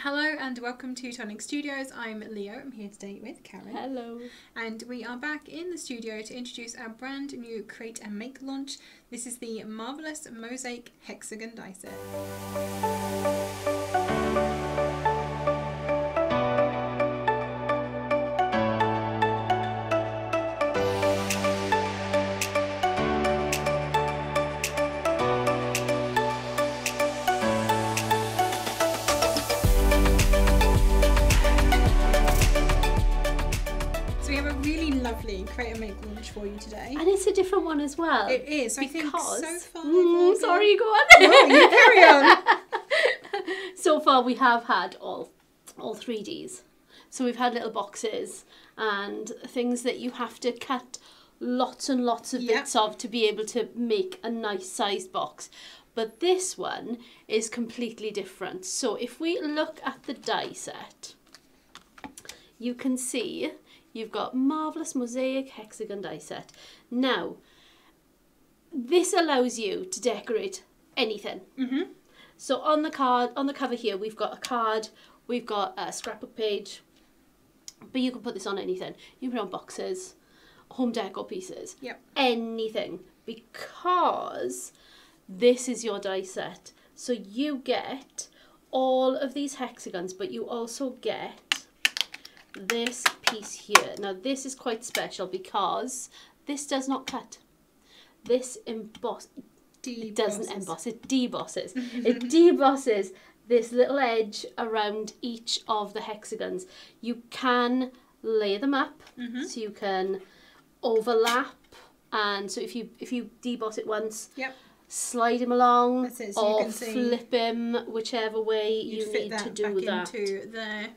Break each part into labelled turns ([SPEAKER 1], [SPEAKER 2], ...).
[SPEAKER 1] Hello and welcome to Tonic Studios. I'm Leo. I'm here today with Karen.
[SPEAKER 2] Hello.
[SPEAKER 1] And we are back in the studio to introduce our brand new Create and Make launch. This is the Marvellous Mosaic Hexagon die set. Lovely Create and Make launch for you today.
[SPEAKER 2] And it's a different one as well.
[SPEAKER 1] It is. I think so far.
[SPEAKER 2] Sorry, go on.
[SPEAKER 1] No, you carry on.
[SPEAKER 2] So far we have had all 3Ds. So we've had little boxes and things that you have to cut lots and lots of bits of to be able to make a nice sized box. But this one is completely different. So if we look at the die set, you can see you've got Marvellous Mosaic Hexagon die set. Now, this allows you to decorate anything. So on the cover here, we've got a card, we've got a scrapbook page, but you can put this on anything. You can put it on boxes, home decor pieces, anything, because this is your die set. So you get all of these hexagons, but you also get this piece here. Now this is quite special because this does not cut. This it doesn't emboss, it debosses. It debosses this little edge around each of the hexagons. You can lay them up, so you can overlap, and so if you deboss it once, slide him along, or flip him whichever way you need to do that.
[SPEAKER 1] Into there,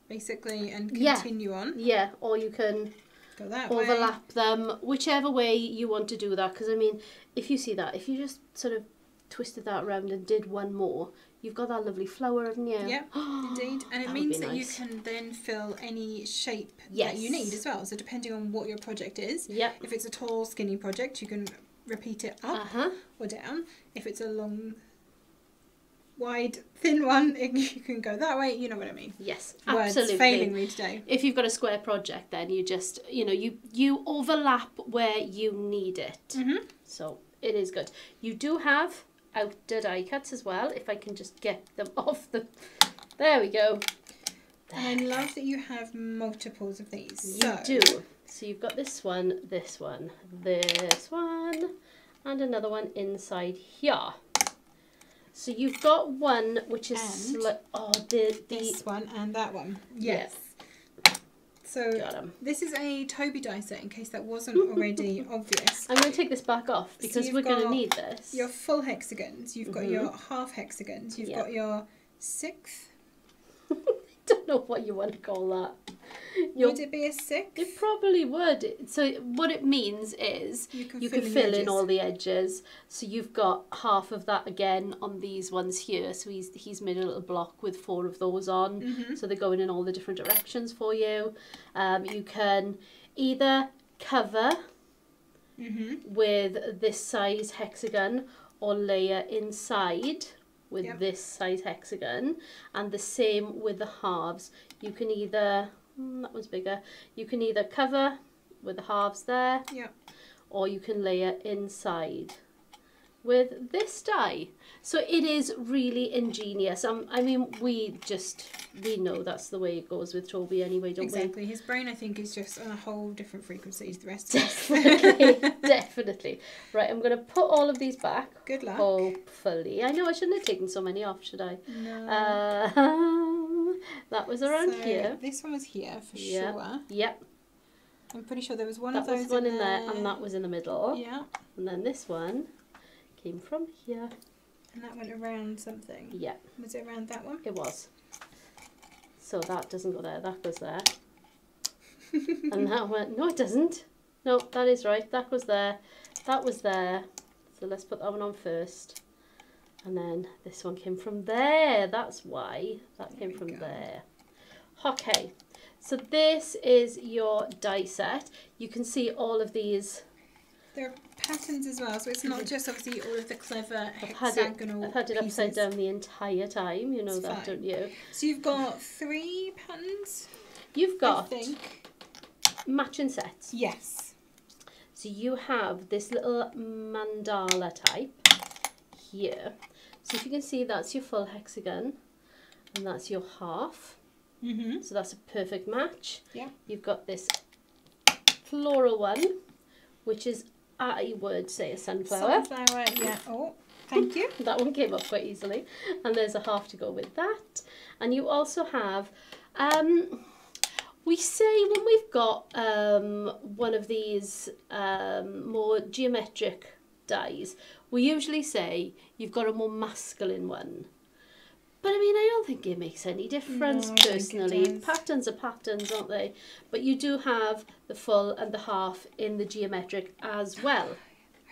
[SPEAKER 1] basically, and continue on.
[SPEAKER 2] Yeah, or you can
[SPEAKER 1] go that
[SPEAKER 2] overlap them, whichever way you want to do that. Because I mean, if you see that, if you just sort of twisted that around and did one more, you've got that lovely flower, haven't you?
[SPEAKER 1] Yeah, indeed. And it means that you can then fill any shape that you need as well. So depending on what your project is, if it's a tall, skinny project, you can repeat it up or down. If it's a long, wide, thin one, you can go that way. You know what I mean?
[SPEAKER 2] Yes,
[SPEAKER 1] Words
[SPEAKER 2] absolutely.
[SPEAKER 1] failing me today.
[SPEAKER 2] If you've got a square project, then you just, you overlap where you need it. So it is good. You do have outer die cuts as well, if I can just get them off the... There we go.
[SPEAKER 1] And I love that you have multiples of these.
[SPEAKER 2] You do. So you've got this one, this one, this one, and another one inside here. So you've got one which is
[SPEAKER 1] this one and that one. Yes. So this is a Toby die set, in case that wasn't already obvious.
[SPEAKER 2] I'm going to take this back off because we're going to need this.
[SPEAKER 1] Your full hexagons, you've got your half hexagons, you've got your sixth.
[SPEAKER 2] I don't know what you want to call that.
[SPEAKER 1] Would it be a sixth?
[SPEAKER 2] It probably would. So what it means is you can fill in all the edges. So you've got half of that again on these ones here. So he's made a little block with 4 of those on. So they're going in all the different directions for you. You can either cover with this size hexagon or layer inside with this size hexagon, and the same with the halves. You can either, that one's bigger, you can either cover with the halves there, or you can layer inside with this die. So it is really ingenious. I mean, we know that's the way it goes with Toby anyway, don't we?
[SPEAKER 1] Exactly. His brain, I think, is just on a whole different frequency to the rest of us.
[SPEAKER 2] Definitely. Right, I'm going to put all of these back.
[SPEAKER 1] Good luck.
[SPEAKER 2] Hopefully. I know I shouldn't have taken so many off, should I?
[SPEAKER 1] No.
[SPEAKER 2] That was around here.
[SPEAKER 1] This one was here for sure.
[SPEAKER 2] Yep.
[SPEAKER 1] I'm pretty sure there was one of those.
[SPEAKER 2] That was one in there, and that was in the middle.
[SPEAKER 1] Yeah.
[SPEAKER 2] And then this one came from here.
[SPEAKER 1] And that went around something.
[SPEAKER 2] Yeah.
[SPEAKER 1] Was it around that one?
[SPEAKER 2] It was. So that doesn't go there, that goes there. And that went, no it doesn't. No, that is right, that goes there. That was there. So let's put that one on first. And then this one came from there. That's why that came from there. Okay. So this is your die set. You can see all of these
[SPEAKER 1] There are patterns as well, so it's not just obviously all of the clever hexagonal
[SPEAKER 2] I've had it upside down the entire time, you know that, don't you?
[SPEAKER 1] So you've got 3 patterns?
[SPEAKER 2] You've got,
[SPEAKER 1] I think,
[SPEAKER 2] matching sets.
[SPEAKER 1] Yes.
[SPEAKER 2] So you have this little mandala type here. So if you can see, that's your full hexagon, and that's your half. So that's a perfect match.
[SPEAKER 1] Yeah.
[SPEAKER 2] You've got this floral one, which is, I would say, a sunflower.
[SPEAKER 1] Sunflower, yeah. Oh, thank you.
[SPEAKER 2] That one came up quite easily. And there's a half to go with that. And you also have, we say when we've got one of these more geometric dies, we usually say you've got a more masculine one. But I mean, I don't think it makes any difference personally. Patterns are patterns, aren't they? But you do have the full and the half in the geometric as well.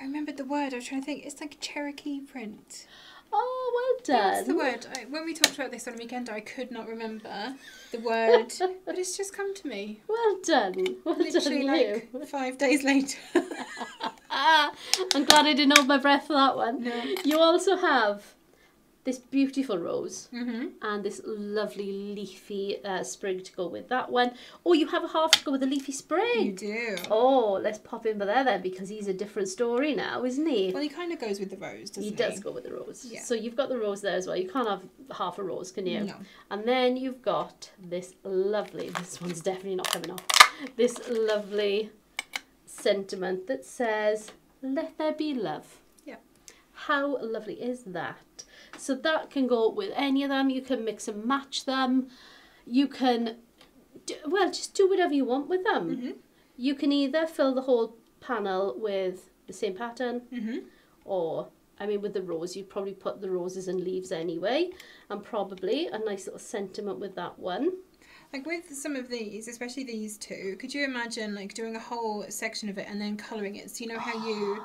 [SPEAKER 1] I remembered the word. I was trying to think. It's like Cherokee print.
[SPEAKER 2] Oh, well done.
[SPEAKER 1] What's the word? When we talked about this on the weekend, I could not remember the word, but it's just come to me.
[SPEAKER 2] Well done. Well
[SPEAKER 1] Literally
[SPEAKER 2] done,
[SPEAKER 1] like 5 days later.
[SPEAKER 2] I'm glad I didn't hold my breath for that one.
[SPEAKER 1] No.
[SPEAKER 2] You also have this beautiful rose and this lovely leafy sprig to go with that one. Oh, you have a half to go with the leafy sprig.
[SPEAKER 1] You do.
[SPEAKER 2] Oh, let's pop in there then, because he's a different story now, isn't he?
[SPEAKER 1] Well, he kind of goes with the rose, doesn't he?
[SPEAKER 2] He does go with the rose.
[SPEAKER 1] Yeah.
[SPEAKER 2] So you've got the rose there as well. You can't have half a rose, can you?
[SPEAKER 1] No.
[SPEAKER 2] And then you've got this lovely, this one's definitely not coming off, this lovely sentiment that says, "Let there be love."
[SPEAKER 1] Yeah.
[SPEAKER 2] How lovely is that? So that can go with any of them. You can mix and match them. You can, just do whatever you want with them. You can either fill the whole panel with the same pattern, or, I mean, with the rose, you'd probably put the roses and leaves anyway, and probably a nice little sentiment with that one.
[SPEAKER 1] Like with some of these, especially these two, could you imagine like doing a whole section of it and then colouring it? So you know how you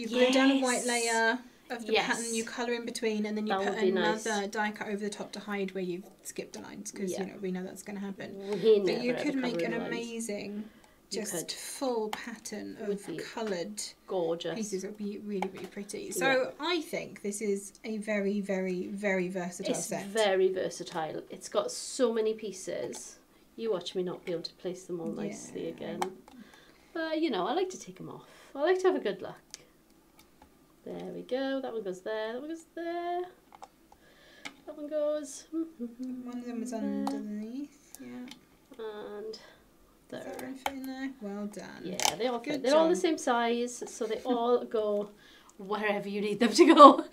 [SPEAKER 1] glue down a white layer of the pattern, you colour in between, and then you put another die cut over the top to hide where you've skipped the lines, because you know we know that's going to happen. But you could make an amazing full pattern of coloured pieces. It would be really, really pretty. So I think this is a very, very, very versatile set.
[SPEAKER 2] It's very versatile. It's got so many pieces. You watch me not be able to place them all nicely again. But you know, I like to take them off. I like to have a good look. There we go. That one goes there. That one goes there. That one goes.
[SPEAKER 1] One of them is underneath. Yeah.
[SPEAKER 2] And there.
[SPEAKER 1] Is that one fit in there? Well done.
[SPEAKER 2] Yeah, they all fit. They're all the same size, so they all go wherever you need them to go,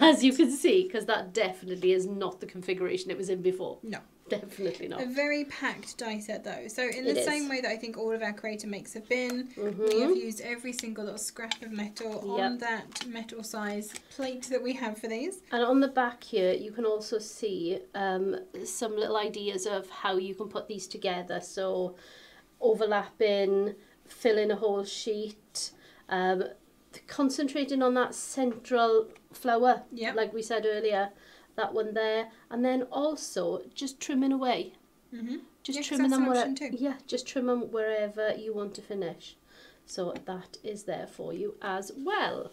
[SPEAKER 2] as you can see, because that definitely is not the configuration it was in before. No. Definitely not.
[SPEAKER 1] A very packed die set though. So in the same way that I think all of our creator makes have been, we have used every single little scrap of metal on that metal size plate that we have for these.
[SPEAKER 2] And on the back here you can also see some little ideas of how you can put these together. So overlapping, filling a whole sheet, concentrating on that central flower, like we said earlier. That one there, and then also just trimming away. Just trimming them just trim them wherever you want to finish. So that is there for you as well.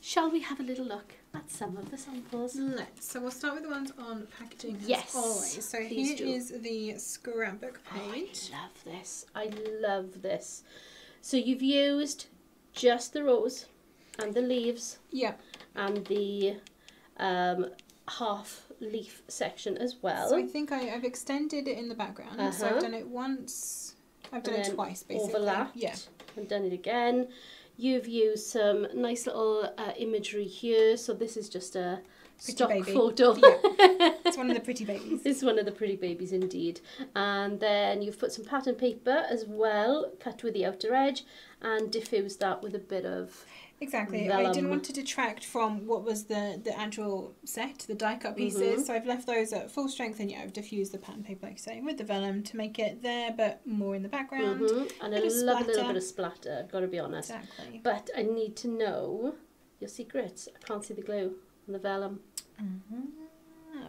[SPEAKER 2] Shall we have a little look at some of the samples?
[SPEAKER 1] Let's. So we'll start with the ones on packaging as always. So here is the scrapbook page.
[SPEAKER 2] Oh, I love this. I love this. So you've used just the rose and the leaves. And the half leaf section as well.
[SPEAKER 1] So I think I've extended it in the background. So I've done it once, I've done it twice basically.
[SPEAKER 2] Overlapped and done it again. You've used some nice little imagery here. So this is just a stock photo.
[SPEAKER 1] It's one of the pretty babies.
[SPEAKER 2] It's one of the pretty babies indeed. And then you've put some pattern paper as well, cut with the outer edge, and diffused that with a bit of
[SPEAKER 1] Exactly.
[SPEAKER 2] vellum.
[SPEAKER 1] I didn't want to detract from what was the actual set, the die cut pieces, so I've left those at full strength, and I've diffused the pattern paper, like I say, with the vellum to make it there but more in the background.
[SPEAKER 2] And I love a little bit of splatter, I've got to be honest.
[SPEAKER 1] Exactly.
[SPEAKER 2] But I need to know your secrets. I can't see the glue on the vellum.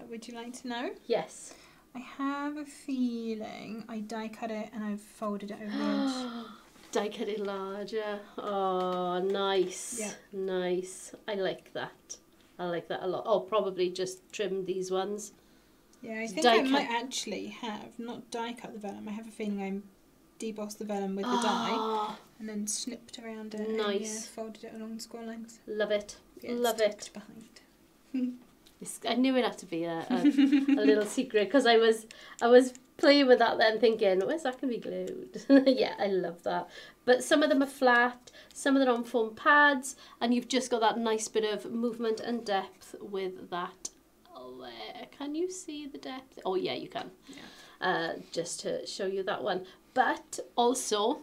[SPEAKER 1] Would you like to know?
[SPEAKER 2] Yes.
[SPEAKER 1] I have a feeling I die cut it and I've folded it over the edge.
[SPEAKER 2] Die cut it larger. Oh, nice.
[SPEAKER 1] Yeah.
[SPEAKER 2] Nice. I like that. I like that a lot. Oh, probably just trim these ones.
[SPEAKER 1] Yeah, I think I might actually have not die cut the vellum. I have a feeling I debossed the vellum with the die and then snipped around it.
[SPEAKER 2] Nice.
[SPEAKER 1] And folded it along score lengths.
[SPEAKER 2] Love it.
[SPEAKER 1] Yeah,
[SPEAKER 2] love it.
[SPEAKER 1] Behind.
[SPEAKER 2] I knew it had to be a little secret because I was playing with that then thinking, where's that going to be glued? Yeah, I love that. But some of them are flat, some of them are on foam pads, and you've just got that nice bit of movement and depth with that. There. Can you see the depth? Oh yeah, you can. Yeah. Just to show you that one. But also,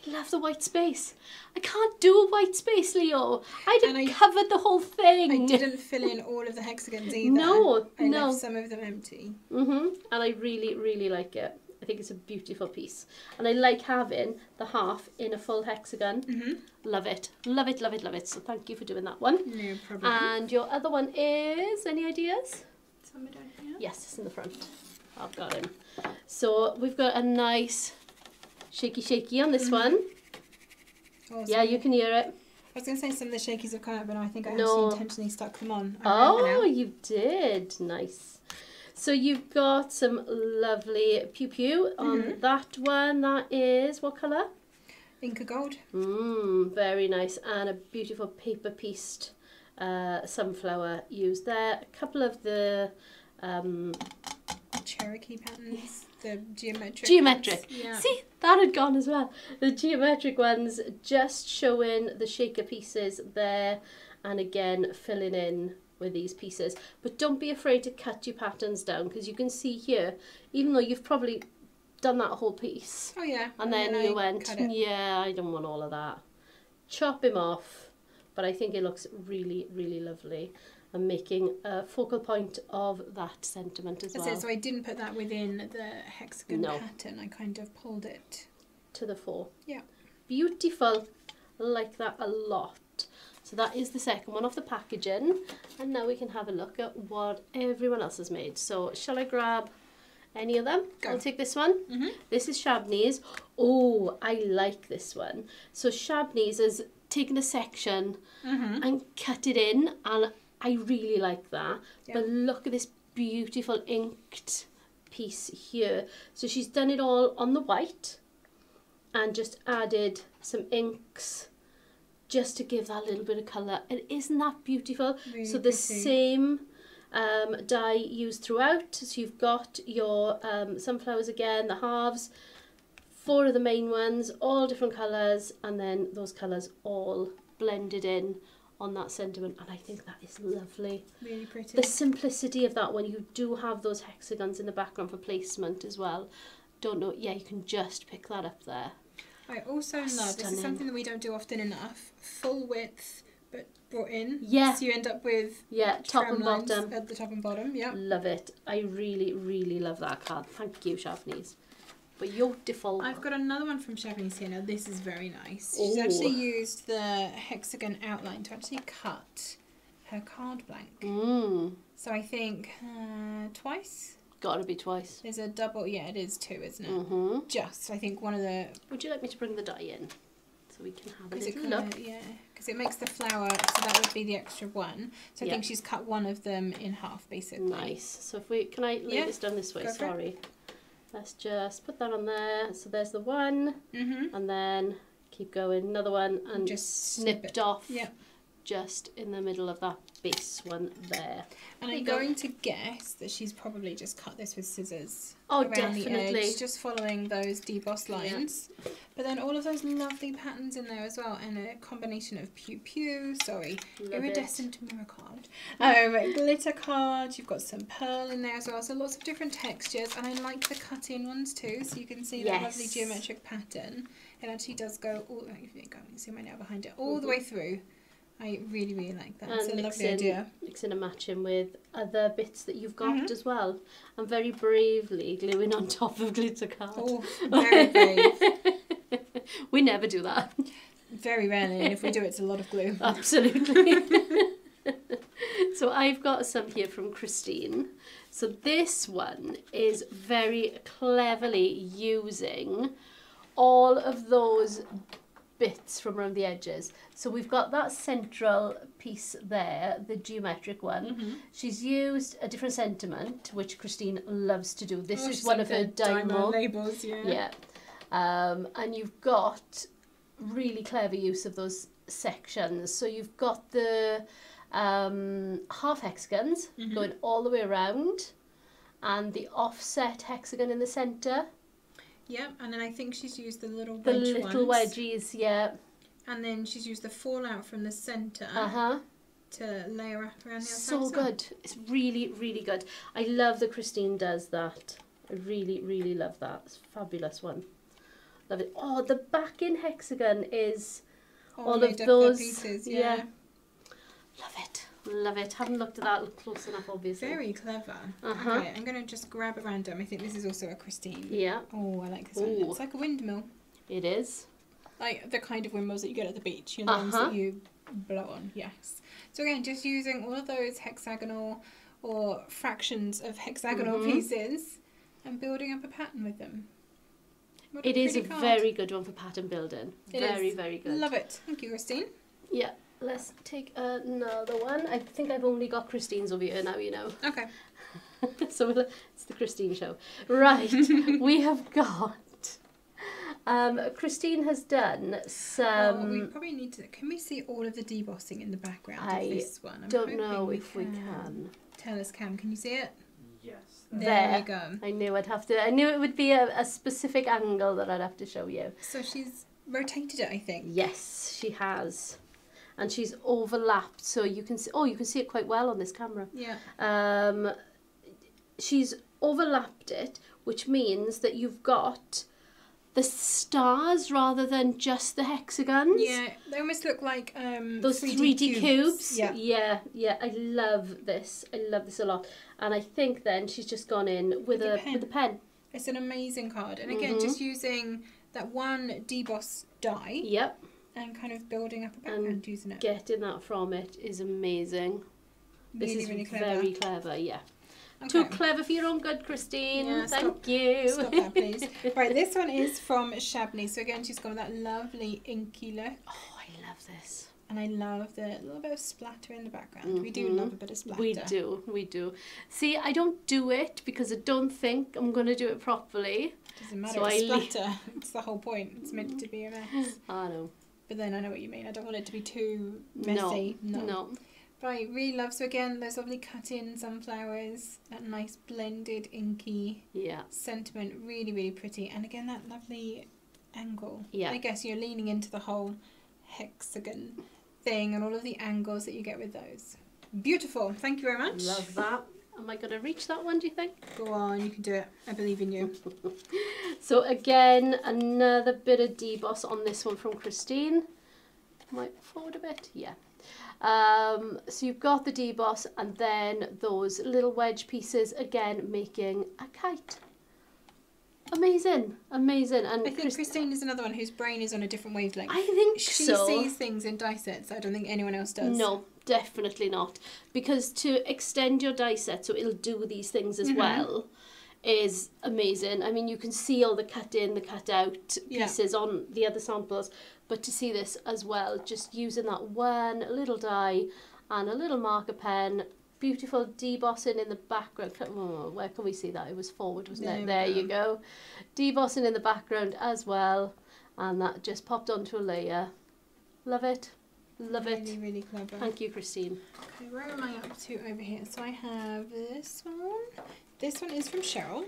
[SPEAKER 2] I love the white space. I can't do a white space, Leo. I covered the whole thing.
[SPEAKER 1] I didn't fill in all of the hexagons either.
[SPEAKER 2] No,
[SPEAKER 1] I left some of them empty.
[SPEAKER 2] And I really, really like it. I think it's a beautiful piece. And I like having the half in a full hexagon. Love it. Love it, love it, love it. So thank you for doing that one.
[SPEAKER 1] No problem.
[SPEAKER 2] And your other one is, any ideas?
[SPEAKER 1] Somewhere down here?
[SPEAKER 2] Yes, it's in the front. I've got him. So we've got a nice shaky on this one. Awesome. Yeah, you can hear it.
[SPEAKER 1] I was going to say some of the shakies have come out, but I think I actually intentionally stuck them on.
[SPEAKER 2] Oh, you did. Nice. So you've got some lovely pew on that one. That is, what colour?
[SPEAKER 1] Inca gold.
[SPEAKER 2] Very nice. And a beautiful paper pieced sunflower used there. A couple of the
[SPEAKER 1] Cherokee patterns, the geometric.
[SPEAKER 2] Yeah. See, that had gone as well. The geometric ones, just showing the shaker pieces there, and again filling in with these pieces. But don't be afraid to cut your patterns down, because you can see here, even though you've probably done that whole piece.
[SPEAKER 1] Oh yeah.
[SPEAKER 2] And then you went, yeah, I don't want all of that. Chop him off. But I think it looks really, really lovely. And making a focal point of that sentiment as well.
[SPEAKER 1] So I didn't put that within the hexagon pattern. I kind of pulled it
[SPEAKER 2] to the fore.
[SPEAKER 1] Yeah.
[SPEAKER 2] Beautiful. I like that a lot. So that is the second one off the packaging. And now we can have a look at what everyone else has made. So shall I grab any of them? Go. I'll take this one. This is Shabney's. Oh, I like this one. So Shabney's has taken a section and cut it in, and I really like that. Yep. But look at this beautiful inked piece here. So she's done it all on the white and just added some inks just to give that little bit of colour. And isn't that beautiful? Really so the same dye used throughout. So you've got your sunflowers again, the halves, 4 of the main ones, all different colours, and then those colours all blended in on that sentiment, and I think that is lovely.
[SPEAKER 1] Really pretty.
[SPEAKER 2] The simplicity of that one, you do have those hexagons in the background for placement as well. Don't know, yeah, you can just pick that up there.
[SPEAKER 1] I also love, this is something that we don't do often enough, full width but brought in.
[SPEAKER 2] Yeah.
[SPEAKER 1] So you end up with
[SPEAKER 2] top and bottom.
[SPEAKER 1] At the top and bottom, yeah.
[SPEAKER 2] Love it. I really, really love that card. Thank you, Shabney's. Beautiful.
[SPEAKER 1] I've got another one from Shabney's here. Now this is very nice. She's actually used the hexagon outline to actually cut her card blank. So I think twice.
[SPEAKER 2] Gotta be twice.
[SPEAKER 1] There's a double. Yeah, it is 2, isn't it? Just I think one of the.
[SPEAKER 2] Would you like me to bring the die in so we can have a little look?
[SPEAKER 1] Yeah, because it makes the flower. So that would be the extra one. So I think she's cut one of them in half, basically.
[SPEAKER 2] Nice. So if we can I lay this down this way? Sorry. Let's just put that on there. So there's the one, and then keep going, another one, and just snipped off just in the middle of that base one there.
[SPEAKER 1] And I'm going to guess that she's probably just cut this with scissors.
[SPEAKER 2] Oh,
[SPEAKER 1] around
[SPEAKER 2] definitely.
[SPEAKER 1] The edge, just following those debossed lines. Yeah. But then all of those lovely patterns in there as well, and a combination of iridescent mirror card, glitter card. You've got some pearl in there as well, so lots of different textures. And I like the cut-in ones too, so you can see that lovely geometric pattern. It actually does go all. If you go, you can see my nail behind it, all the way through. I really, really like that. It's a lovely idea.
[SPEAKER 2] Mixing and matching with other bits that you've got as well. And very bravely gluing on top of glitter card.
[SPEAKER 1] Oh, very brave.
[SPEAKER 2] We never do that.
[SPEAKER 1] Very rarely, and if we do, it's a lot of glue.
[SPEAKER 2] Absolutely. So I've got some here from Christine. So this one is very cleverly using all of those bits from around the edges. So we've got that central piece there, the geometric one. She's used a different sentiment, which Christine loves to do. This is one of her diamond
[SPEAKER 1] labels,
[SPEAKER 2] yeah. And you've got really clever use of those sections. So you've got the half hexagons going all the way around, and the offset hexagon in the centre.
[SPEAKER 1] Yeah, and then I think she's used the little wedge
[SPEAKER 2] The little wedges, yeah.
[SPEAKER 1] And then she's used the fallout from the centre to layer up around the outside.
[SPEAKER 2] So good. It's really, really good. I love that Christine does that. I really, really love that. It's a fabulous one. Love it. Oh, the backing hexagon is all of those
[SPEAKER 1] pieces,
[SPEAKER 2] yeah. Love it. Love it. Haven't looked at that close enough, obviously.
[SPEAKER 1] Very clever. Okay, I'm going to just grab at random. I think this is also a Christine.
[SPEAKER 2] Yeah.
[SPEAKER 1] Oh, I like this one. It's like a windmill.
[SPEAKER 2] It is.
[SPEAKER 1] Like the kind of windmills that you get at the beach. You know, ones that you blow on. Yes. So again, just using all of those hexagonal or fractions of hexagonal pieces and building up a pattern with them.
[SPEAKER 2] It is a very good one for pattern building. Very, very good.
[SPEAKER 1] Love it. Thank you, Christine.
[SPEAKER 2] Yeah. Let's take another one. I think I've only got Christine's over here now, you know.
[SPEAKER 1] Okay.
[SPEAKER 2] So it's the Christine show. Right. We have got... Christine has done some...
[SPEAKER 1] we probably need to... Can we see all of the debossing in the background of this one?
[SPEAKER 2] I don't know if we can.
[SPEAKER 1] Tell us, Cam. Can you see it?
[SPEAKER 3] Yes.
[SPEAKER 2] There
[SPEAKER 1] you go.
[SPEAKER 2] I knew I'd have to... I knew it would be a specific angle that I'd have to show you.
[SPEAKER 1] So she's rotated it, I think.
[SPEAKER 2] Yes, she has. And she's overlapped, so you can see... Oh, you can see it quite well on this camera.
[SPEAKER 1] Yeah.
[SPEAKER 2] She's overlapped it, which means that you've got the stars rather than just the hexagons.
[SPEAKER 1] Yeah, they almost look like
[SPEAKER 2] those 3D cubes.
[SPEAKER 1] Yeah.
[SPEAKER 2] Yeah. I love this. I love this a lot. And I think then she's just gone in with a pen.
[SPEAKER 1] It's an amazing card. And again, just using that one deboss die.
[SPEAKER 2] Yep.
[SPEAKER 1] And kind of building up a background using it.
[SPEAKER 2] Getting that from it is amazing. This is
[SPEAKER 1] really clever.
[SPEAKER 2] Very clever, yeah.
[SPEAKER 1] Okay.
[SPEAKER 2] Too clever for your own good, Christine.
[SPEAKER 1] Yeah,
[SPEAKER 2] Thank you.
[SPEAKER 1] Stop that, please. Right, this one is from Shabney. So again, she's got that lovely inky look.
[SPEAKER 2] Oh, I love this.
[SPEAKER 1] And I love the little bit of splatter in the background. We do love a bit of splatter.
[SPEAKER 2] We do. See, I don't do it because I don't think I'm going to do it properly.
[SPEAKER 1] Doesn't matter, so it's splatter. It's the whole point. It's meant to be a mess.
[SPEAKER 2] I know.
[SPEAKER 1] But then I know what you mean. I don't want it to be too messy. No. But I really love, so again, those lovely cut-in sunflowers, that nice blended inky sentiment, really, really pretty. And again, that lovely angle. Yeah. I guess you're leaning into the whole hexagon thing and all of the angles that you get with those. Beautiful. Thank you very much.
[SPEAKER 2] Love that. Am I going to reach that one, do you think?
[SPEAKER 1] Go on, you can do it. I believe in you.
[SPEAKER 2] So again, another bit of deboss on this one from Christine. Might forward a bit, yeah. So you've got the deboss and then those little wedge pieces, again, making a kite. Amazing. And I
[SPEAKER 1] think Christine is another one whose brain is on a different wavelength.
[SPEAKER 2] I think
[SPEAKER 1] she sees things in die sets. I don't think anyone else does.
[SPEAKER 2] No, definitely not. Because to extend your die set so it'll do these things as well is amazing. I mean, you can see all the cut in, the cut out pieces on the other samples, but to see this as well, just using that one little die and a little marker pen, beautiful debossing in the background. Oh, where can we see that? It was forward, wasn't it? There you go. Debossing in the background as well, and that just popped onto a layer. Love it. Love it.
[SPEAKER 1] Really, really clever.
[SPEAKER 2] Thank you, Christine.
[SPEAKER 1] Okay, where am I up to over here? So I have this one. This one is from Cheryl.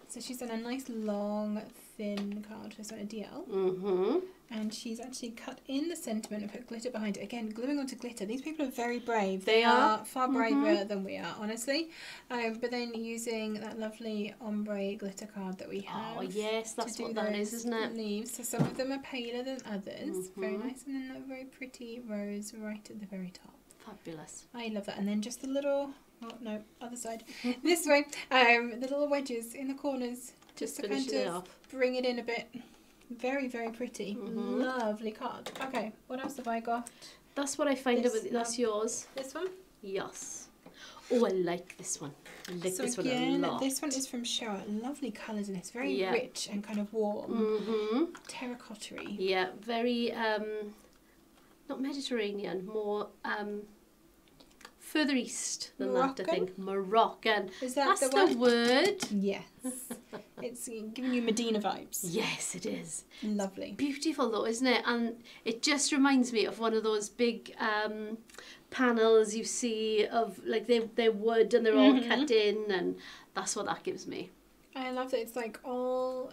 [SPEAKER 1] So she's done a nice long, thin card. She's done a DL. And she's actually cut in the sentiment and put glitter behind it. Again, gluing onto glitter. These people are very brave. They are far braver than we are, honestly. But then using that lovely ombre glitter card that we have.
[SPEAKER 2] Oh, yes, that's what that is, isn't it?
[SPEAKER 1] Leaves. So some of them are paler than others. Very nice. And then that very pretty rose right at the very top.
[SPEAKER 2] Fabulous.
[SPEAKER 1] I love that. And then just the little... Oh, no, other side. This way. The little wedges in the corners. Just to kind of bring it in a bit. Very, very pretty. Lovely card. Okay, what else have I got?
[SPEAKER 2] That's what I find. That's yours.
[SPEAKER 1] This one?
[SPEAKER 2] Yes. Oh, I like this one. I like this one a lot.
[SPEAKER 1] This one is from Cheryl. Lovely colours in it. It's very rich and kind of warm. Terracotta-y.
[SPEAKER 2] Yeah, very, not Mediterranean, more further east than
[SPEAKER 1] Moroccan?
[SPEAKER 2] that, I think. Moroccan.
[SPEAKER 1] Is that
[SPEAKER 2] That's
[SPEAKER 1] the
[SPEAKER 2] word?
[SPEAKER 1] Yes. It's giving you Medina vibes.
[SPEAKER 2] Yes, it is.
[SPEAKER 1] Lovely.
[SPEAKER 2] Beautiful though, isn't it? And it just reminds me of one of those big panels you see of, like, they're wood and they're all cut in, and that's what that gives me. I
[SPEAKER 1] love that it's like all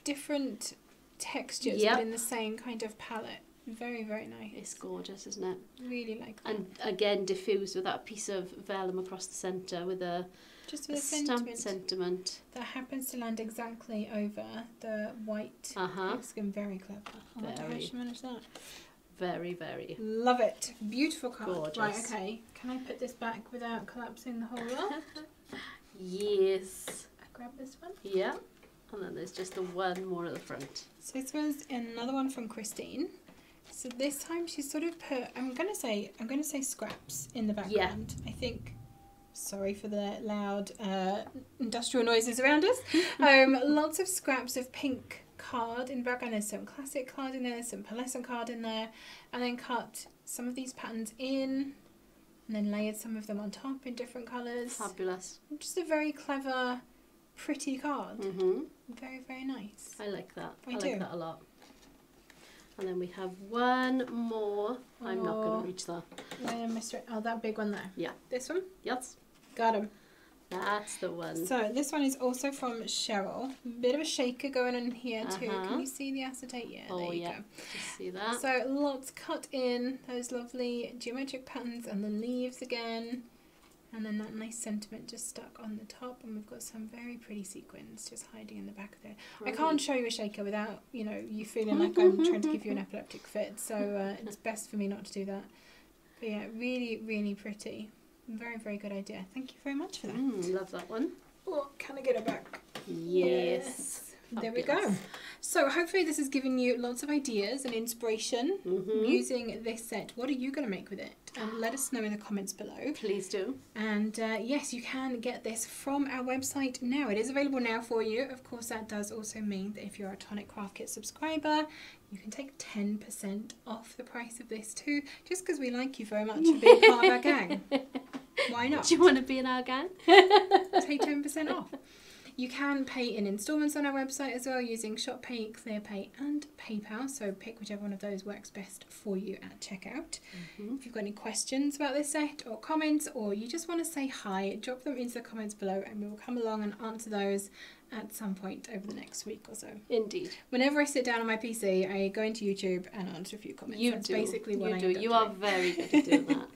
[SPEAKER 1] different textures but in the same kind of palette. Very, very nice.
[SPEAKER 2] It's gorgeous, isn't it?
[SPEAKER 1] Really like that.
[SPEAKER 2] And again, diffused with that piece of vellum across the centre with a stamped sentiment.
[SPEAKER 1] That happens to land exactly over the white hexagon. Very clever. I wonder how she managed that.
[SPEAKER 2] Very, very.
[SPEAKER 1] Love it. Beautiful card.
[SPEAKER 2] Gorgeous.
[SPEAKER 1] Right, okay. Can I put this back without collapsing the whole lot?
[SPEAKER 2] Yes.
[SPEAKER 1] I grab this one.
[SPEAKER 2] Yeah. And then there's just the one more at the front.
[SPEAKER 1] So this was another one from Christine. So this time she's sort of put, I'm gonna say scraps in the background. I think. Sorry for the loud industrial noises around us. Lots of scraps of pink card in the background. There's some classic card in there, some pearlescent card in there, and then cut some of these patterns in, and then layered some of them on top in different colours.
[SPEAKER 2] Fabulous.
[SPEAKER 1] Just a very clever, pretty card. Very, very nice.
[SPEAKER 2] I like that. I like that a lot. And then we have one more. I'm not going to reach that.
[SPEAKER 1] Oh, that big one there.
[SPEAKER 2] Yeah.
[SPEAKER 1] This one?
[SPEAKER 2] Yes.
[SPEAKER 1] Got him.
[SPEAKER 2] That's the one.
[SPEAKER 1] So this one is also from Cheryl. Bit of a shaker going on here too. Can you see the acetate? Yeah, there you go.
[SPEAKER 2] Just see that.
[SPEAKER 1] So lots cut in, those lovely geometric patterns and the leaves again. And then that nice sentiment just stuck on the top, and we've got some very pretty sequins just hiding in the back of there. Right. I can't show you a shaker without, you feeling like I'm trying to give you an epileptic fit, so it's best for me not to do that. But yeah, really, really pretty. Very, very good idea. Thank you very much for that.
[SPEAKER 2] Love that one.
[SPEAKER 1] Oh, can I get it back?
[SPEAKER 2] Yes.
[SPEAKER 1] There we go. So hopefully this has given you lots of ideas and inspiration using this set. What are you going to make with it? Let us know in the comments below.
[SPEAKER 2] Please do.
[SPEAKER 1] And yes, you can get this from our website now. It is available now for you. Of course, that does also mean that if you're a Tonic Craft Kit subscriber, you can take 10% off the price of this too, just because we like you very much for being part of our gang. Why not?
[SPEAKER 2] Do you want to be in our gang?
[SPEAKER 1] Take 10% off. You can pay in instalments on our website as well using ShopPay, ClearPay and PayPal, so pick whichever one of those works best for you at checkout. If you've got any questions about this set or comments, or you just want to say hi, drop them into the comments below and we will come along and answer those at some point over the next week or so.
[SPEAKER 2] Indeed. Whenever
[SPEAKER 1] I sit down on my PC, I go into YouTube and answer a few comments. That's basically what I do.
[SPEAKER 2] You are very good at doing that.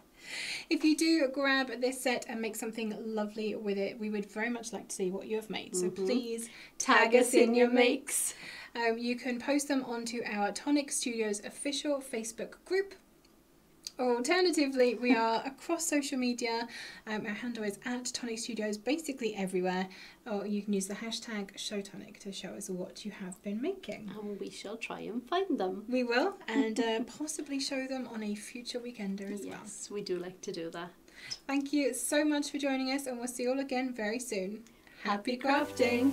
[SPEAKER 1] If you do grab this set and make something lovely with it, we would very much like to see what you have made. So please tag us in your makes. You can post them onto our Tonic Studios official Facebook group. Or alternatively, we are across social media. Our handle is @Tonic Studios, basically everywhere. Or you can use the hashtag #ShowTonic to show us what you have been making.
[SPEAKER 2] And we shall try and find them.
[SPEAKER 1] We will, and possibly show them on a future weekender as well.
[SPEAKER 2] Yes, we do like to do that.
[SPEAKER 1] Thank you so much for joining us, and we'll see you all again very soon. Happy crafting!